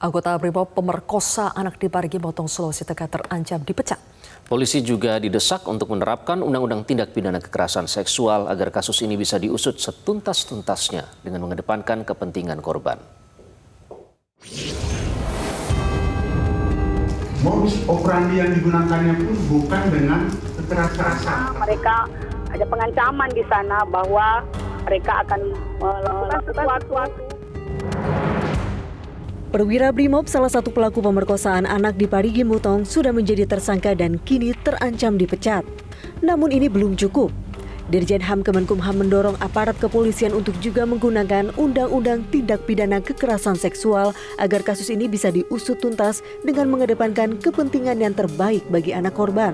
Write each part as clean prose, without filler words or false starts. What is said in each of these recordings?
Anggota BRIMOB pemerkosa anak di Parigi Motong, Sulawesi Tengah terancam dipecat. Polisi juga didesak untuk menerapkan Undang-Undang Tindak Pidana Kekerasan Seksual agar kasus ini bisa diusut setuntas-tuntasnya dengan mengedepankan kepentingan korban. Modus operandi yang digunakannya pun bukan dengan kekerasan. Mereka ada pengancaman di sana bahwa mereka akan melakukan sesuatu. Perwira BRIMOB, salah satu pelaku pemerkosaan anak di Parigi Motong, sudah menjadi tersangka dan kini terancam dipecat. Namun ini belum cukup. Dirjen HAM Kemenkumham mendorong aparat kepolisian untuk juga menggunakan Undang-Undang Tindak Pidana Kekerasan Seksual agar kasus ini bisa diusut tuntas dengan mengedepankan kepentingan yang terbaik bagi anak korban.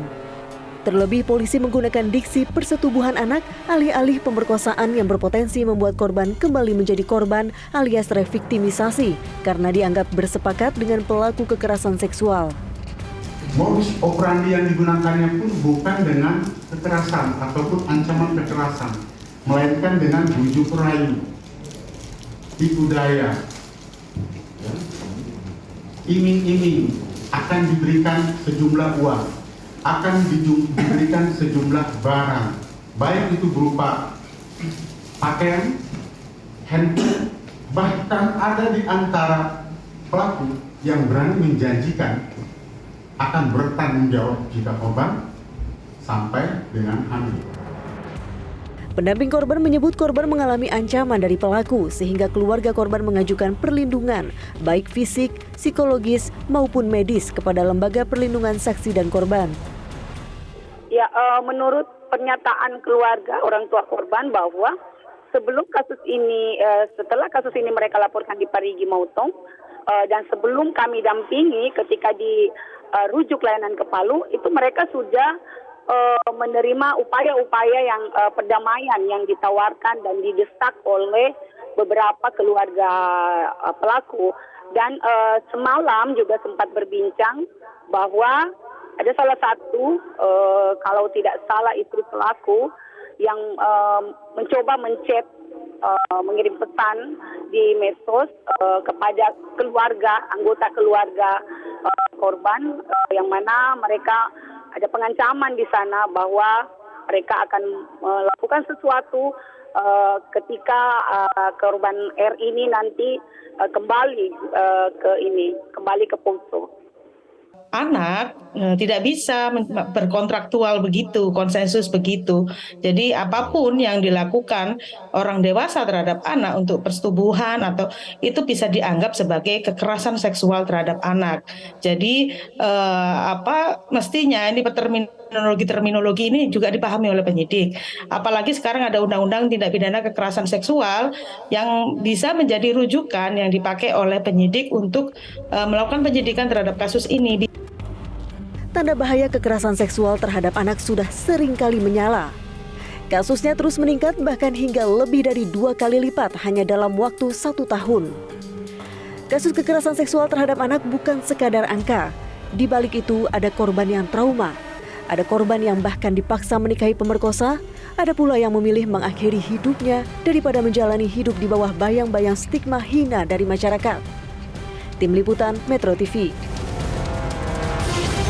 Terlebih, polisi menggunakan diksi persetubuhan anak alih-alih pemerkosaan yang berpotensi membuat korban kembali menjadi korban alias reviktimisasi karena dianggap bersepakat dengan pelaku kekerasan seksual. Modus operandi yang digunakannya pun bukan dengan kekerasan ataupun ancaman kekerasan, melainkan dengan bujuk rayu, tipu daya, iming-iming akan diberikan sejumlah uang, akan diberikan sejumlah barang, baik itu berupa pakaian, handphone, bahkan ada di antara pelaku yang berani menjanjikan akan bertanggung jawab jika korban sampai dengan hamil. Pendamping korban menyebut korban mengalami ancaman dari pelaku sehingga keluarga korban mengajukan perlindungan baik fisik, psikologis maupun medis kepada Lembaga Perlindungan Saksi dan Korban. Ya, menurut pernyataan keluarga orang tua korban bahwa sebelum kasus ini, setelah kasus ini mereka laporkan di Parigi Motong dan sebelum kami dampingi ketika dirujuk layanan ke Palu, itu mereka sudah menerima upaya-upaya yang perdamaian yang ditawarkan dan didesak oleh beberapa keluarga pelaku. Dan semalam juga sempat berbincang bahwa ada salah satu, kalau tidak salah istri pelaku yang mencoba menchat, mengirim pesan di medsos kepada keluarga, anggota keluarga korban, yang mana mereka ada pengancaman di sana bahwa mereka akan melakukan sesuatu ketika korban R ini nanti kembali ke Poso. Anak tidak bisa berkontraktual begitu, konsensus begitu. Jadi apapun yang dilakukan orang dewasa terhadap anak untuk persetubuhan atau itu bisa dianggap sebagai kekerasan seksual terhadap anak. Jadi mestinya ini terminologi ini juga dipahami oleh penyidik. Apalagi sekarang ada Undang-Undang Tindak Pidana Kekerasan Seksual yang bisa menjadi rujukan yang dipakai oleh penyidik untuk melakukan penyidikan terhadap kasus ini. Tanda bahaya kekerasan seksual terhadap anak sudah sering kali menyala. Kasusnya terus meningkat bahkan hingga lebih dari 2 kali lipat hanya dalam waktu 1 tahun. Kasus kekerasan seksual terhadap anak bukan sekadar angka. Di balik itu ada korban yang trauma. Ada korban yang bahkan dipaksa menikahi pemerkosa, ada pula yang memilih mengakhiri hidupnya daripada menjalani hidup di bawah bayang-bayang stigma hina dari masyarakat. Tim Liputan Metro TV.